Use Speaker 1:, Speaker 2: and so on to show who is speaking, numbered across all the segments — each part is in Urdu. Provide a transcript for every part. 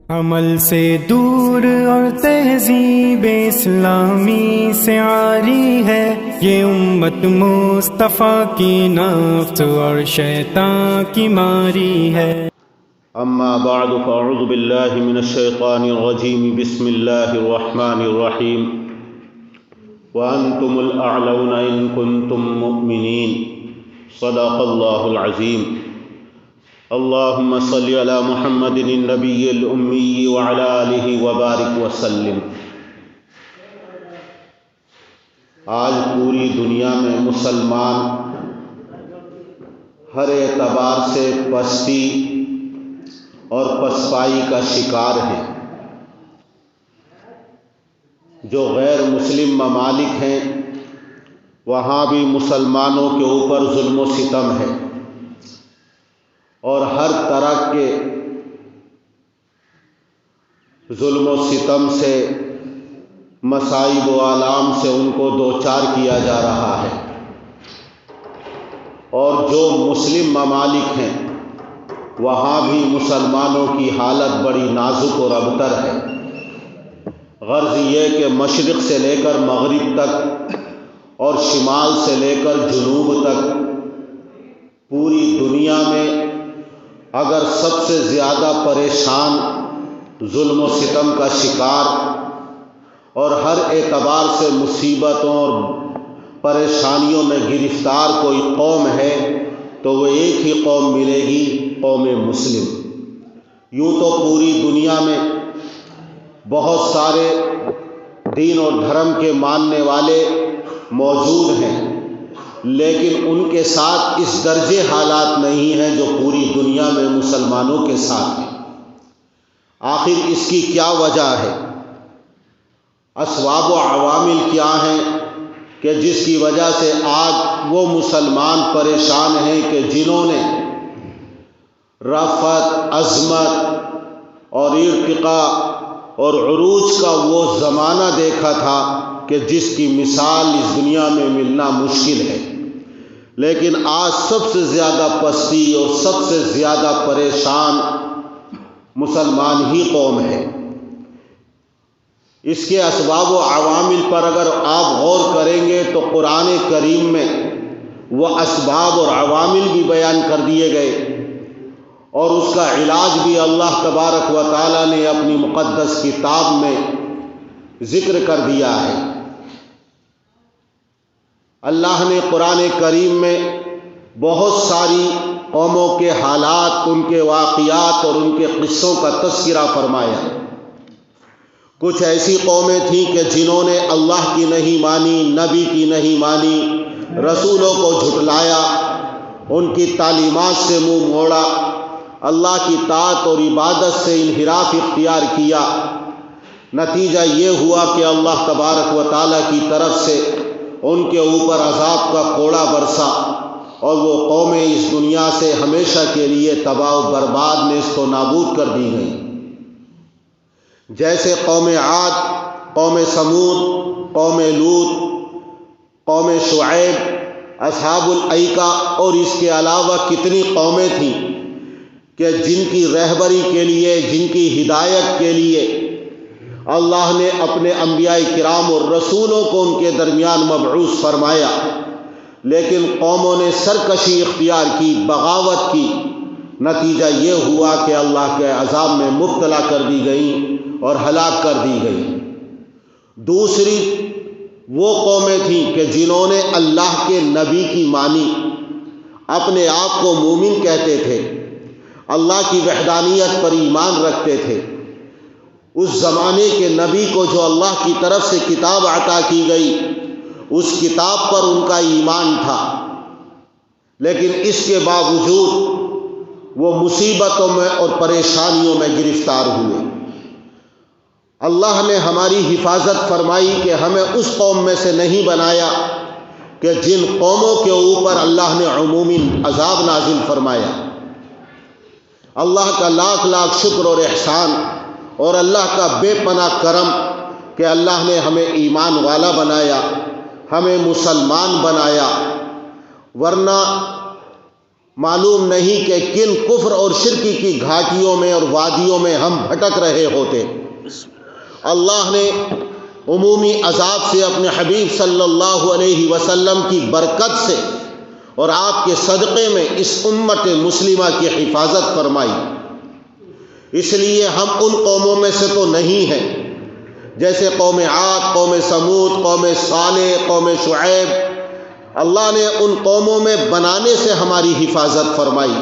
Speaker 1: عمل سے دور اور تہذیب اسلامی سے عاری ہے یہ امت مصطفیٰ کی نفس اور شیطان کی ماری ہے۔
Speaker 2: اما بعد فاعوذ باللہ من الشیطان الرجیم بسم اللہ الرحمن الرحیم وانتم الاعلون ان کنتم مؤمنین صدق اللہ العظیم۔ اللہم صلی علی محمد النبی الامی وعلی آلہ وبارک وسلم۔ آج پوری دنیا میں مسلمان ہر اعتبار سے پستی اور پسپائی کا شکار ہیں۔ جو غیر مسلم ممالک ہیں وہاں بھی مسلمانوں کے اوپر ظلم و ستم ہے اور ہر طرح کے ظلم و ستم سے مصائب و آلام سے ان کو دوچار کیا جا رہا ہے، اور جو مسلم ممالک ہیں وہاں بھی مسلمانوں کی حالت بڑی نازک اور ابتر ہے۔ غرض یہ کہ مشرق سے لے کر مغرب تک اور شمال سے لے کر جنوب تک پوری دنیا میں اگر سب سے زیادہ پریشان، ظلم و ستم کا شکار اور ہر اعتبار سے مصیبتوں اور پریشانیوں میں گرفتار کوئی قوم ہے تو وہ ایک ہی قوم ملے گی، قوم مسلم۔ یوں تو پوری دنیا میں بہت سارے دین اور دھرم کے ماننے والے موجود ہیں، لیکن ان کے ساتھ اس درجے حالات نہیں ہیں جو پوری دنیا میں مسلمانوں کے ساتھ ہیں۔ آخر اس کی کیا وجہ ہے؟ اسباب و عوامل کیا ہیں کہ جس کی وجہ سے آج وہ مسلمان پریشان ہیں کہ جنہوں نے رفعت، عظمت اور ارتقاء اور عروج کا وہ زمانہ دیکھا تھا کہ جس کی مثال اس دنیا میں ملنا مشکل ہے، لیکن آج سب سے زیادہ پستی اور سب سے زیادہ پریشان مسلمان ہی قوم ہے۔ اس کے اسباب و عوامل پر اگر آپ غور کریں گے تو قرآن کریم میں وہ اسباب اور عوامل بھی بیان کر دیے گئے، اور اس کا علاج بھی اللہ تبارک و تعالیٰ نے اپنی مقدس کتاب میں ذکر کر دیا ہے۔ اللہ نے قرآن کریم میں بہت ساری قوموں کے حالات، ان کے واقعات اور ان کے قصوں کا تذکرہ فرمایا۔ کچھ ایسی قومیں تھیں کہ جنہوں نے اللہ کی نہیں مانی، نبی کی نہیں مانی، رسولوں کو جھٹلایا، ان کی تعلیمات سے منہ موڑا، اللہ کی طاعت اور عبادت سے انحراف اختیار کیا۔ نتیجہ یہ ہوا کہ اللہ تبارک و تعالیٰ کی طرف سے ان کے اوپر عذاب کا کوڑا برسا، اور وہ قومیں اس دنیا سے ہمیشہ کے لیے تباہ و برباد نیست و نابود کر دی گئیں۔ جیسے قوم عاد، قوم سمود، قوم لوط، قوم شعیب، اصحاب الایکہ اور اس کے علاوہ کتنی قومیں تھیں کہ جن کی رہبری کے لیے، جن کی ہدایت کے لیے اللہ نے اپنے انبیاء کرام اور رسولوں کو ان کے درمیان مبعوث فرمایا، لیکن قوموں نے سرکشی اختیار کی، بغاوت کی۔ نتیجہ یہ ہوا کہ اللہ کے عذاب میں مبتلا کر دی گئیں اور ہلاک کر دی گئیں۔ دوسری وہ قومیں تھیں کہ جنہوں نے اللہ کے نبی کی مانی، اپنے آپ کو مومن کہتے تھے، اللہ کی وحدانیت پر ایمان رکھتے تھے، اس زمانے کے نبی کو جو اللہ کی طرف سے کتاب عطا کی گئی اس کتاب پر ان کا ایمان تھا، لیکن اس کے باوجود وہ مصیبتوں میں اور پریشانیوں میں گرفتار ہوئے۔ اللہ نے ہماری حفاظت فرمائی کہ ہمیں اس قوم میں سے نہیں بنایا کہ جن قوموں کے اوپر اللہ نے عمومی عذاب نازل فرمایا۔ اللہ کا لاکھ لاکھ شکر اور احسان اور اللہ کا بے پناہ کرم کہ اللہ نے ہمیں ایمان والا بنایا، ہمیں مسلمان بنایا، ورنہ معلوم نہیں کہ کن کفر اور شرکی کی گھاٹیوں میں اور وادیوں میں ہم بھٹک رہے ہوتے۔ اللہ نے عمومی عذاب سے اپنے حبیب صلی اللہ علیہ وسلم کی برکت سے اور آپ کے صدقے میں اس امت مسلمہ کی حفاظت فرمائی۔ اس لیے ہم ان قوموں میں سے تو نہیں ہیں جیسے قوم عاد، قوم سمود، قوم صالح، قوم شعیب۔ اللہ نے ان قوموں میں بنانے سے ہماری حفاظت فرمائی،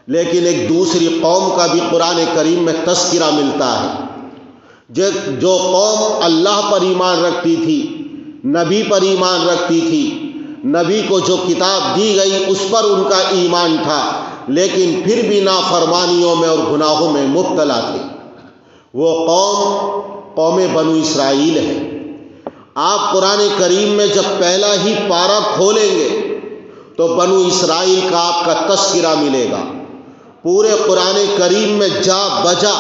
Speaker 2: لیکن ایک دوسری قوم کا بھی قرآن کریم میں تذکرہ ملتا ہے، جو قوم اللہ پر ایمان رکھتی تھی، نبی پر ایمان رکھتی تھی، نبی کو جو کتاب دی گئی اس پر ان کا ایمان تھا، لیکن پھر بھی نافرمانیوں میں اور گناہوں میں مبتلا تھے۔ وہ قوم بنو اسرائیل ہے۔ آپ قرآن کریم میں جب پہلا ہی پارہ کھولیں گے تو بنو اسرائیل کا آپ کا تذکرہ ملے گا۔ پورے قرآن کریم میں جا بجا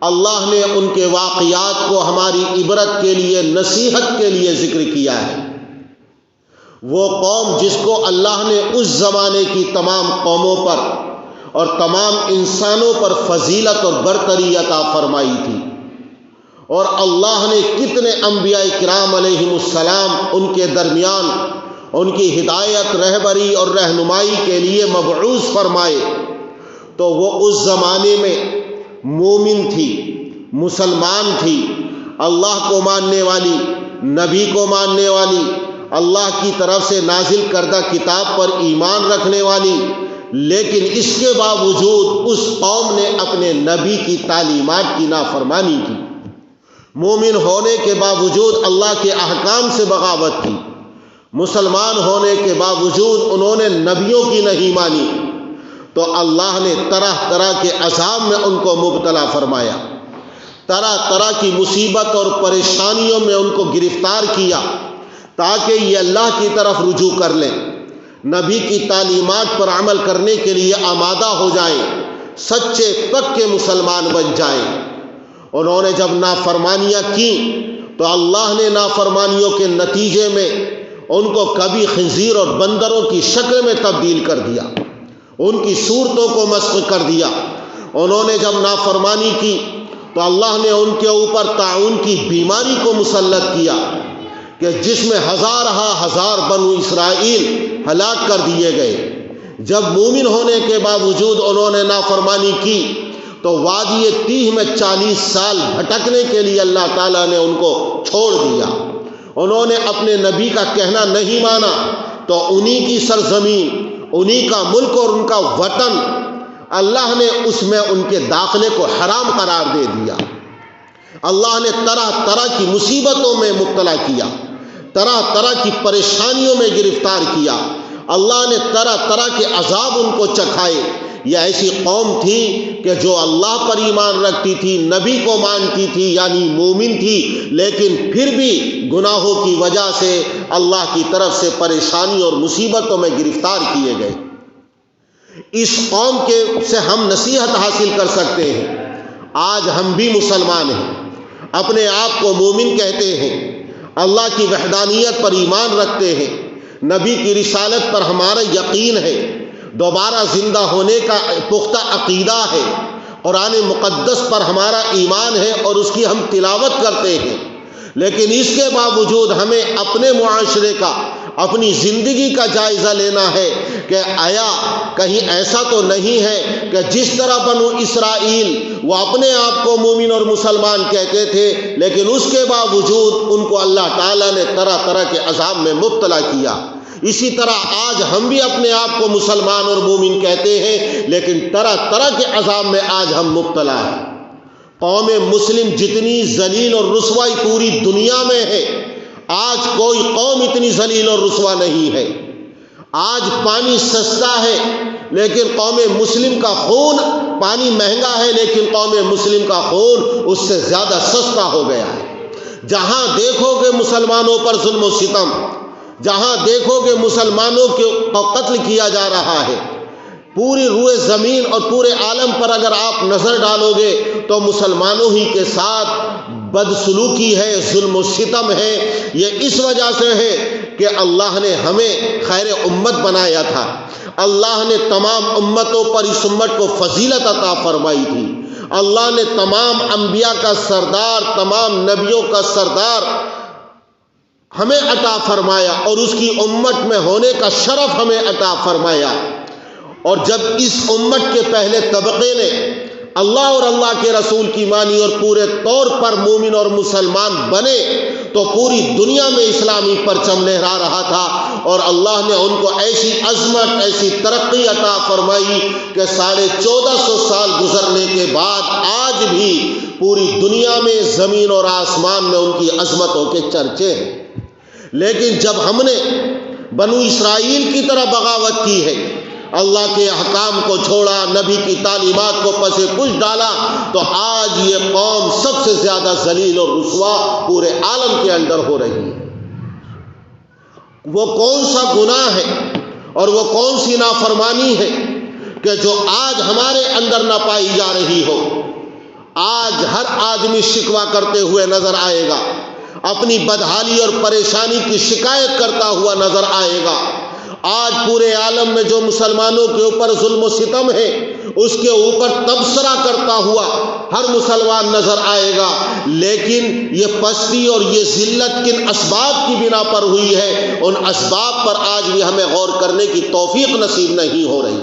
Speaker 2: اللہ نے ان کے واقعات کو ہماری عبرت کے لیے، نصیحت کے لیے ذکر کیا ہے۔ وہ قوم جس کو اللہ نے اس زمانے کی تمام قوموں پر اور تمام انسانوں پر فضیلت اور برتری عطا فرمائی تھی، اور اللہ نے کتنے انبیاء کرام علیہم السلام ان کے درمیان ان کی ہدایت، رہبری اور رہنمائی کے لیے مبعوث فرمائے، تو وہ اس زمانے میں مومن تھی، مسلمان تھی، اللہ کو ماننے والی، نبی کو ماننے والی، اللہ کی طرف سے نازل کردہ کتاب پر ایمان رکھنے والی، لیکن اس کے باوجود اس قوم نے اپنے نبی کی تعلیمات کی نافرمانی کی۔ مومن ہونے کے باوجود اللہ کے احکام سے بغاوت کی، مسلمان ہونے کے باوجود انہوں نے نبیوں کی نہیں مانی، تو اللہ نے طرح طرح کے عذاب میں ان کو مبتلا فرمایا، طرح طرح کی مصیبت اور پریشانیوں میں ان کو گرفتار کیا، تاکہ یہ اللہ کی طرف رجوع کر لیں، نبی کی تعلیمات پر عمل کرنے کے لیے آمادہ ہو جائیں، سچے پکے مسلمان بن جائیں۔ انہوں نے جب نافرمانیاں کی تو اللہ نے نافرمانیوں کے نتیجے میں ان کو کبھی خنزیر اور بندروں کی شکل میں تبدیل کر دیا، ان کی صورتوں کو مسخ کر دیا۔ انہوں نے جب نافرمانی کی تو اللہ نے ان کے اوپر طاعون کی بیماری کو مسلط کیا کہ جس میں ہزار بنو اسرائیل ہلاک کر دیے گئے۔ جب مومن ہونے کے باوجود انہوں نے نافرمانی کی تو وادی تیہ میں 40 سال بھٹکنے کے لیے اللہ تعالیٰ نے ان کو چھوڑ دیا۔ انہوں نے اپنے نبی کا کہنا نہیں مانا تو انہی کی سرزمین، انہی کا ملک اور ان کا وطن اللہ نے اس میں ان کے داخلے کو حرام قرار دے دیا۔ اللہ نے طرح طرح کی مصیبتوں میں مبتلا کیا، طرح طرح کی پریشانیوں میں گرفتار کیا، اللہ نے طرح طرح کے عذاب ان کو چکھائے۔ یہ ایسی قوم تھی کہ جو اللہ پر ایمان رکھتی تھی، نبی کو مانتی تھی، یعنی مومن تھی، لیکن پھر بھی گناہوں کی وجہ سے اللہ کی طرف سے پریشانی اور مصیبتوں میں گرفتار کیے گئے۔ اس قوم سے ہم نصیحت حاصل کر سکتے ہیں۔ آج ہم بھی مسلمان ہیں، اپنے آپ کو مومن کہتے ہیں، اللہ کی وحدانیت پر ایمان رکھتے ہیں، نبی کی رسالت پر ہمارا یقین ہے، دوبارہ زندہ ہونے کا پختہ عقیدہ ہے، قرآن مقدس پر ہمارا ایمان ہے اور اس کی ہم تلاوت کرتے ہیں، لیکن اس کے باوجود ہمیں اپنے معاشرے کا، اپنی زندگی کا جائزہ لینا ہے کہ آیا کہیں ایسا تو نہیں ہے کہ جس طرح بنو اسرائیل وہ اپنے آپ کو مومن اور مسلمان کہتے تھے، لیکن اس کے باوجود ان کو اللہ تعالیٰ نے طرح طرح کے عذاب میں مبتلا کیا۔ اسی طرح آج ہم بھی اپنے آپ کو مسلمان اور مومن کہتے ہیں، لیکن طرح طرح کے عذاب میں آج ہم مبتلا ہیں۔ قوم مسلم جتنی ذلیل اور رسوائی پوری دنیا میں ہے، آج کوئی قوم اتنی ذلیل اور رسوا نہیں ہے۔ آج پانی سستا ہے لیکن قوم مسلم کا خون، پانی مہنگا ہے لیکن قوم مسلم کا خون اس سے زیادہ سستا ہو گیا ہے۔ جہاں دیکھو گے مسلمانوں پر ظلم و ستم، جہاں دیکھو گے مسلمانوں کو قتل کیا جا رہا ہے، پوری روئے زمین اور پورے عالم پر اگر آپ نظر ڈالو گے تو مسلمانوں ہی کے ساتھ بدسلوکی ہے، ظلم و ستم ہے۔ یہ اس وجہ سے ہے کہ اللہ نے ہمیں خیر امت بنایا تھا، اللہ نے تمام امتوں پر اس امت کو فضیلت عطا فرمائی تھی. اللہ نے تمام انبیاء کا سردار، تمام نبیوں کا سردار ہمیں عطا فرمایا اور اس کی امت میں ہونے کا شرف ہمیں عطا فرمایا. اور جب اس امت کے پہلے طبقے نے اللہ اور اللہ کے رسول کی مانی اور پورے طور پر مومن اور مسلمان بنے تو پوری دنیا میں اسلامی پرچم لہرا رہا تھا. اور اللہ نے ان کو ایسی عظمت، ایسی ترقی عطا فرمائی کہ 1450 سال گزرنے کے بعد آج بھی پوری دنیا میں زمین اور آسمان میں ان کی عظمتوں کے چرچے ہیں. لیکن جب ہم نے بنو اسرائیل کی طرح بغاوت کی ہے، اللہ کے احکام کو چھوڑا، نبی کی تعلیمات کو پس پش ڈالا، تو آج یہ قوم سب سے زیادہ ذلیل اور رسوا پورے عالم کے اندر ہو رہی ہے. وہ کون سا گناہ ہے اور وہ کون سی نافرمانی ہے کہ جو آج ہمارے اندر نہ پائی جا رہی ہو؟ آج ہر آدمی شکوہ کرتے ہوئے نظر آئے گا، اپنی بدحالی اور پریشانی کی شکایت کرتا ہوا نظر آئے گا. آج پورے عالم میں جو مسلمانوں کے اوپر ظلم و ستم ہے اس کے اوپر تبصرہ کرتا ہوا ہر مسلمان نظر آئے گا. لیکن یہ پستی اور یہ ذلت کن اسباب کی بنا پر ہوئی ہے، ان اسباب پر آج بھی ہمیں غور کرنے کی توفیق نصیب نہیں ہو رہی.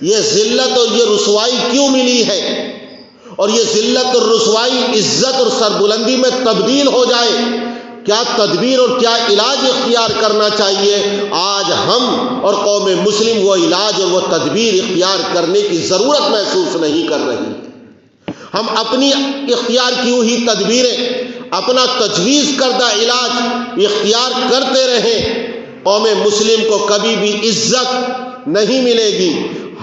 Speaker 2: یہ ذلت اور یہ رسوائی کیوں ملی ہے؟ اور یہ ذلت اور رسوائی عزت اور سربلندی میں تبدیل ہو جائے، کیا تدبیر اور کیا علاج اختیار کرنا چاہیے؟ آج ہم اور قوم مسلم وہ علاج اور وہ تدبیر اختیار کرنے کی ضرورت محسوس نہیں کر رہی. ہم اپنی اختیار کی ہوئی تدبیریں، اپنا تجویز کردہ علاج اختیار کرتے رہیں. قوم مسلم کو کبھی بھی عزت نہیں ملے گی.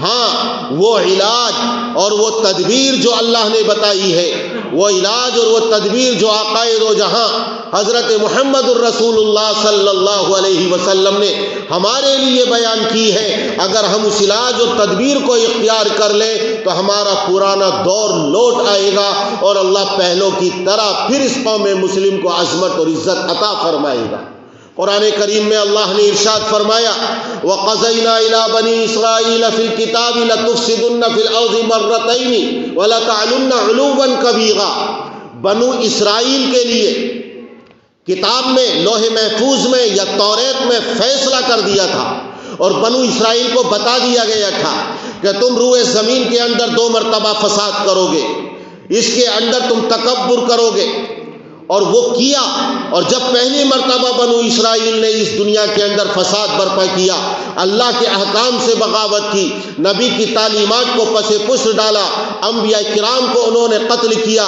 Speaker 2: ہاں، وہ علاج اور وہ تدبیر جو اللہ نے بتائی ہے، وہ علاج اور وہ تدبیر جو آقائے دو جہاں حضرت محمد الرسول اللہ صلی اللہ علیہ وسلم نے ہمارے لیے بیان کی ہے، اگر ہم اس علاج اور تدبیر کو اختیار کر لیں تو ہمارا پرانا دور لوٹ آئے گا اور اللہ پہلوں کی طرح پھر اس قوم مسلم کو عظمت اور عزت عطا فرمائے گا. قرآن کریم میں اللہ نے ارشاد فرمایا، وَقَضَيْنَا إِلَىٰ بَنِي إِسْرَائِيلَ فِي الْكِتَابِ لَتُفْسِدُنَّ فِي الْأَرْضِ مَرَّتَيْنِ وَلَتَعْلُنَّ عُلُوًّا كَبِيرًا. بنو اسرائیل کے لیے کتاب میں، لوح محفوظ میں یا توریت میں فیصلہ کر دیا تھا اور بنو اسرائیل کو بتا دیا گیا تھا کہ تم روئے زمین کے اندر 2 مرتبہ فساد کرو گے، اس کے اندر تم تکبر کرو گے. اور وہ کیا. اور جب پہلی مرتبہ بنو اسرائیل نے اس دنیا کے اندر فساد برپا کیا، اللہ کے احکام سے بغاوت کی، نبی کی تعلیمات کو پس پش ڈالا، انبیاء کرام کو انہوں نے قتل کیا،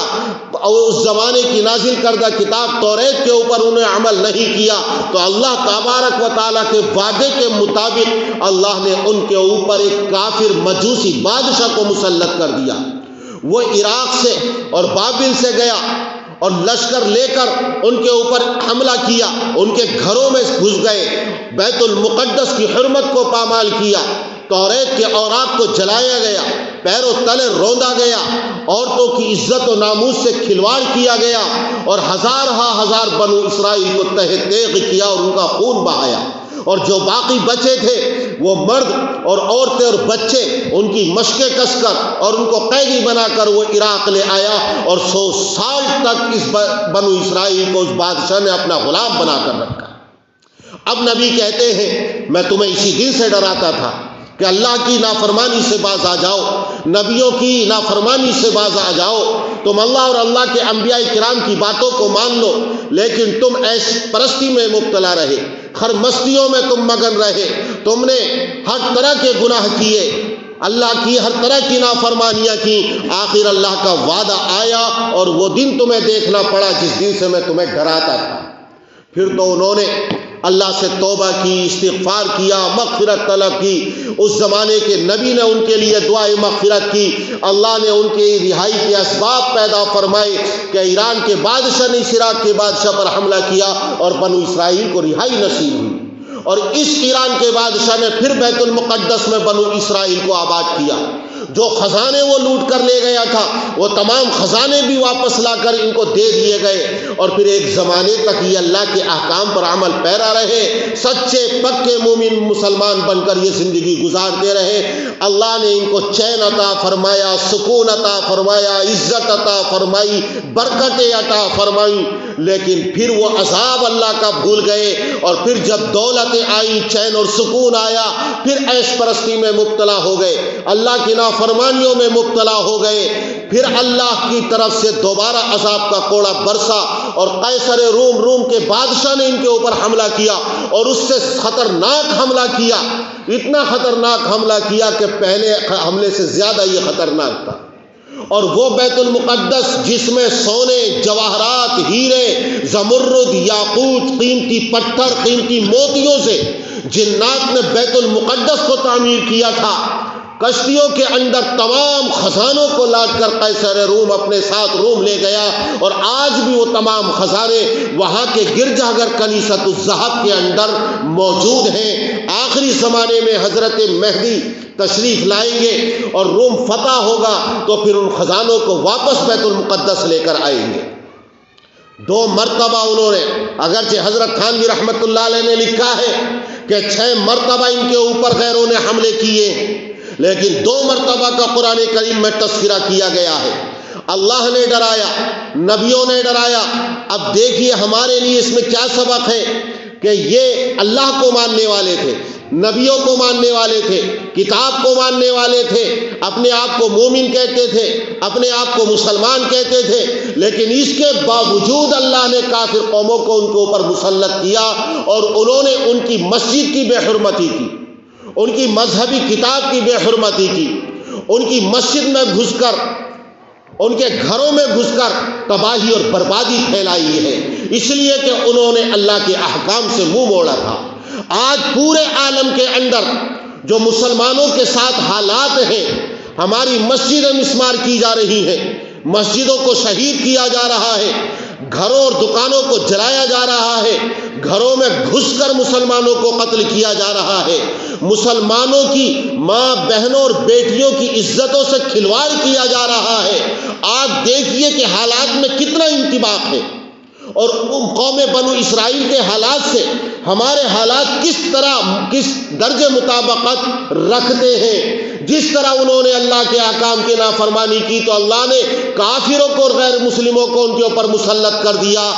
Speaker 2: اور اس زمانے کی نازل کردہ کتاب توریت کے اوپر انہوں نے عمل نہیں کیا، تو اللہ تبارک و تعالیٰ کے وعدے کے مطابق اللہ نے ان کے اوپر ایک کافر مجوسی بادشاہ کو مسلط کر دیا. وہ عراق سے اور بابل سے گیا اور لشکر لے کر ان کے اوپر حملہ کیا، ان کے گھروں میں گھس گئے، بیت المقدس کی حرمت کو پامال کیا، توریت کے اوراق کو جلایا گیا، پیروں تلے روندا گیا، عورتوں کی عزت و ناموس سے کھلواڑ کیا گیا، اور ہزار بنو اسرائیل کو تہ تیغ کیا اور ان کا خون بہایا. اور جو باقی بچے تھے وہ مرد اور عورتیں اور بچے ان کی مشقیں کس کر اور ان کو قیدی بنا کر وہ عراق لے آیا، اور 100 سال تک اس بنو اسرائیل کو اس بادشاہ نے اپنا غلام بنا کر رکھا. اب نبی کہتے ہیں میں تمہیں اسی دن سے ڈراتا تھا کہ اللہ کی نافرمانی سے باز آ جاؤ، نبیوں کی نافرمانی سے باز آ جاؤ. تم اللہ اور اللہ کے انبیاء کرام کی باتوں کو مان لو، لیکن تم ایس پرستی میں مبتلا رہے، خرمستیوں میں تم مگن رہے، تم نے ہر طرح کے گناہ کیے، اللہ کی ہر طرح کی نافرمانیاں کی. آخر اللہ کا وعدہ آیا اور وہ دن تمہیں دیکھنا پڑا جس دن سے میں تمہیں ڈراتا تھا. پھر تو انہوں نے اللہ سے توبہ کی، استغفار کیا، مغفرت طلب کی. اس زمانے کے نبی نے ان کے لیے دعائے مغفرت کی. اللہ نے ان کی رہائی کے اسباب پیدا فرمائے کہ ایران کے بادشاہ نے عراق کے بادشاہ پر حملہ کیا اور بنو اسرائیل کو رہائی نصیب ہوئی. اور اس ایران کے بادشاہ نے پھر بیت المقدس میں بنو اسرائیل کو آباد کیا. جو خزانے وہ لوٹ کر لے گیا تھا وہ تمام خزانے بھی واپس لا کر ان کو دے دیے گئے، اور پھر ایک زمانے تک یہ اللہ کے احکام پر عمل پیرا رہے، سچے پکے مومن مسلمان بن کر یہ زندگی گزارتے رہے۔ اللہ نے ان کو چین عطا فرمایا، سکون عطا فرمایا، عزت عطا فرمائی، برکتیں عطا فرمائی، لیکن پھر وہ عذاب اللہ کا بھول گئے، اور پھر جب دولتیں آئیں، چین اور سکون آیا، پھر عیش پرستی میں مبتلا ہو گئے، اللہ کی نافرمانیوں میں مبتلا ہو گئے، پھر اللہ کی طرف سے دوبارہ عذاب کا کوڑا برسا، اور قیصر روم کے بادشاہ نے ان کے اوپر حملہ کیا، اور اس سے خطرناک حملہ کیا، اتنا خطرناک حملہ کیا کہ پہلے حملے سے زیادہ یہ خطرناک تھا۔ اور وہ بیت المقدس جس میں سونے، جواہرات، ہیرے، زمرد، یاقوت، قیمتی پتھر، قیمتی موتیوں سے جنات نے بیت المقدس کو تعمیر کیا تھا، کشتیوں کے اندر تمام خزانوں کو لاٹ کر قیصر روم اپنے ساتھ روم لے گیا، اور آج بھی وہ تمام خزانے وہاں کے گرجا گھر کنیسۃ الذہب کے اندر موجود ہیں۔ آخری زمانے میں حضرت مہدی تشریف لائیں گے اور روم فتح ہوگا تو پھر ان خزانوں کو واپس بیت المقدس لے کر آئیں گے۔ 2 مرتبہ انہوں نے، اگرچہ حضرت تھانوی رحمت اللہ علیہ نے لکھا ہے کہ 6 مرتبہ ان کے اوپر غیروں نے حملے کیے، لیکن 2 مرتبہ کا قرآن کریم میں تذکرہ کیا گیا ہے۔ اللہ نے ڈرایا، نبیوں نے ڈرایا۔ اب دیکھیے ہمارے لیے اس میں کیا سبق ہے کہ یہ اللہ کو ماننے والے تھے، نبیوں کو ماننے والے تھے، کتاب کو ماننے والے تھے، اپنے آپ کو مومن کہتے تھے، اپنے آپ کو مسلمان کہتے تھے، لیکن اس کے باوجود اللہ نے کافر قوموں کو ان کے اوپر مسلط کیا، اور انہوں نے ان کی مسجد کی بے حرمتی کی، ان کی مذہبی کتاب کی بے حرمتی کی، ان کی مسجد میں گھس کر، ان کے گھروں میں گھس کر تباہی اور بربادی پھیلائی ہے، اس لیے کہ انہوں نے اللہ کے احکام سے منہ موڑا تھا۔ آج پورے عالم کے اندر جو مسلمانوں کے ساتھ حالات ہیں، ہماری مسجدیں مسمار کی جا رہی ہیں، مسجدوں کو شہید کیا جا رہا ہے، گھروں اور دکانوں کو جلایا جا رہا ہے، گھروں میں گھس کر مسلمانوں کو قتل کیا جا رہا ہے، مسلمانوں کی ماں بہنوں اور بیٹیوں کی عزتوں سے کھلواڑ کیا جا رہا ہے۔ آپ دیکھیے کہ حالات میں کتنا انطباق ہے، اور قوم بنو اسرائیل کے حالات سے ہمارے حالات کس درجے مطابقت رکھتے ہیں۔ جس طرح انہوں نے اللہ کے احکام کی نافرمانی کی تو اللہ نے کافروں کو اور غیر مسلموں کو ان کے اوپر مسلط کر دیا۔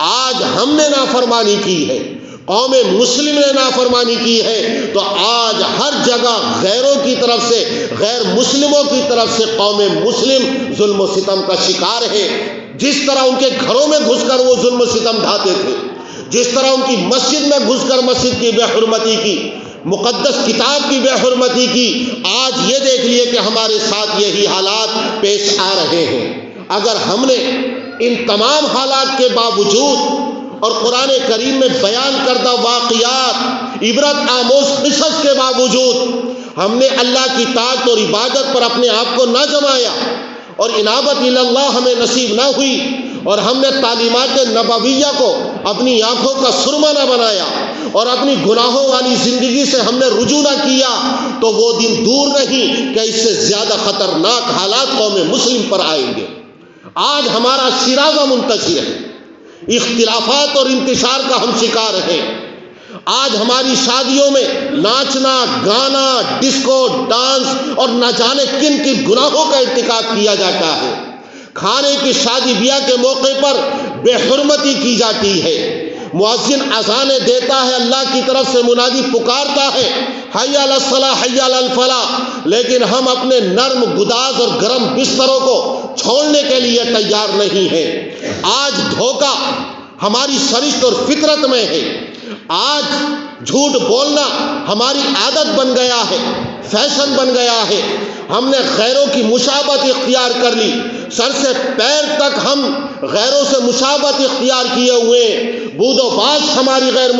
Speaker 2: آج ہم نے نافرمانی کی ہے، قوم مسلم نے نافرمانی کی ہے، تو آج ہر جگہ غیروں کی طرف سے، غیر مسلموں کی طرف سے قوم مسلم ظلم و ستم کا شکار ہے۔ جس طرح ان کے گھروں میں گھس کر وہ ظلم و ستم ڈھاتے تھے، جس طرح ان کی مسجد میں گھس کر مسجد کی بے حرمتی کی، مقدس کتاب کی بے حرمتی کی، آج یہ دیکھ لیے کہ ہمارے ساتھ یہی حالات پیش آ رہے ہیں۔ اگر ہم نے ان تمام حالات کے باوجود اور قرآن کریم میں بیان کردہ واقعات، عبرت آموز قصص کے باوجود ہم نے اللہ کی طاعت اور عبادت پر اپنے آپ کو نہ جمایا، اور انابت اللہ ہمیں نصیب نہ ہوئی، اور ہم نے تعلیمات نبویہ کو اپنی آنکھوں کا سرما نہ بنایا، اور اپنی گناہوں والی زندگی سے ہم نے رجوع نہ کیا، تو وہ دن دور نہیں کہ اس سے زیادہ خطرناک حالات قوم مسلم پر آئیں گے۔ آج ہمارا شیرازہ منتشر ہے، اختلافات اور انتشار کا ہم شکار ہیں۔ آج ہماری شادیوں میں ناچنا، گانا، ڈسکو، ڈانس اور نہ جانے کن کن گناہوں کا ارتکاب کیا جاتا ہے۔ کھانے کی شادی بیاہ کے موقع پر بے حرمتی کی جاتی ہے۔ مؤذن اذانیں دیتا ہے، اللہ کی طرف سے منادی پکارتا ہے، حی علی الصلاۃ حی علی الفلاح، لیکن ہم اپنے نرم گداز اور گرم بستروں کو چھوڑنے کے لیے تیار نہیں ہیں۔ آج دھوکہ ہماری سرشت اور فطرت میں ہے۔ آج جھوٹ بولنا ہماری عادت بن گیا ہے، فیشن بن گیا ہے۔ ہم نے غیروں کی مشابہت اختیار کر لی، سر سے پیر تک ہم غیروں سے مشابہت اختیار کیے ہوئے ہیں۔ بود و باش ہماری غیر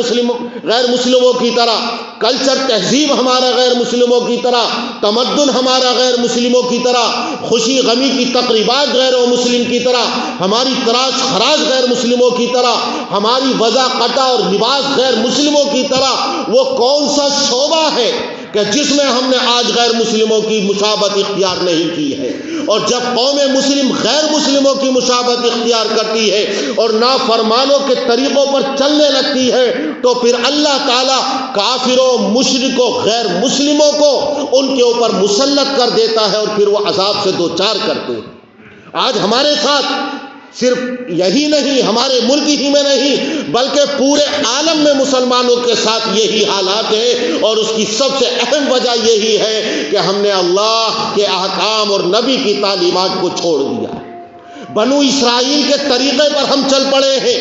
Speaker 2: مسلموں کی طرح، کلچر تہذیب ہمارا غیر مسلموں کی طرح، تمدن ہمارا غیر مسلموں کی طرح، خوشی غمی کی تقریبات غیر مسلم کی طرح، ہماری تراش خراش غیر مسلموں کی طرح، ہماری وضع قطع اور لباس غیر مسلموں کی طرح۔ وہ کون سا شعبہ ہے کہ جس میں ہم نے آج غیر مسلموں کی مشابہت اختیار نہیں کی ہے، اور جب قوم مسلم غیر مسلموں کی مشابہت اختیار کرتی ہے اور نافرمانوں کے طریقوں پر چلنے لگتی ہے، تو پھر اللہ تعالیٰ کافروں، مشرکوں، غیر مسلموں کو ان کے اوپر مسلط کر دیتا ہے اور پھر وہ عذاب سے دوچار کرتے ہیں۔ آج ہمارے ساتھ صرف یہی نہیں، ہمارے ملک ہی میں نہیں بلکہ پورے عالم میں مسلمانوں کے ساتھ یہی حالات ہیں، اور اس کی سب سے اہم وجہ یہی ہے کہ ہم نے اللہ کے احکام اور نبی کی تعلیمات کو چھوڑ دیا۔ بنو اسرائیل کے طریقے پر ہم چل پڑے ہیں۔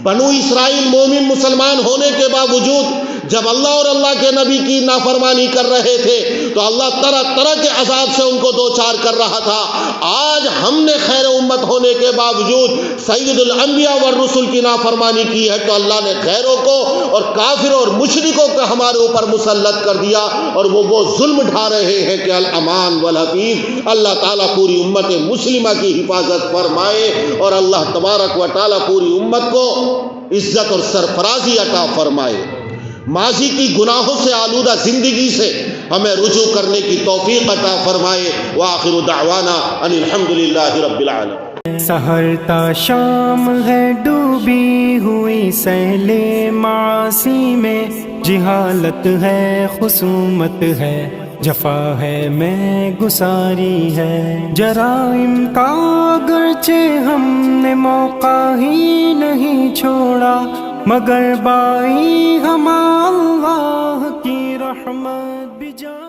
Speaker 2: بنو اسرائیل مومن مسلمان ہونے کے باوجود جب اللہ اور اللہ کے نبی کی نافرمانی کر رہے تھے تو اللہ طرح طرح کے عذاب سے ان کو دوچار کر رہا تھا۔ آج ہم نے خیر امت ہونے کے باوجود سید الانبیاء والرسل کی نافرمانی کی ہے تو اللہ نے غیروں کو اور کافروں اور مشرکوں کو ہمارے اوپر مسلط کر دیا، اور وہ ظلم ڈھا رہے ہیں کہ الامان والحفیظ۔ اللہ تعالیٰ پوری امت مسلمہ کی حفاظت فرمائے، اور اللہ تبارک و تعالیٰ پوری امت کو عزت اور سرفرازی عطا فرمائے۔ ماضی کی گناہوں سے آلودہ زندگی سے ہمیں رجوع کرنے کی توفیق عطا فرمائے۔ وآخر دعوانا ان الحمدللہ رب العالمین۔
Speaker 1: سحر تا شام ہے ڈوبی ہوئی سیل معاصی میں، جہالت ہے، خصومت ہے، جفا ہے، میں گساری ہے، جرائم کا اگرچہ ہم نے موقع ہی نہیں چھوڑا، مگر بائی ہم اللہ کی رحمت بھی جان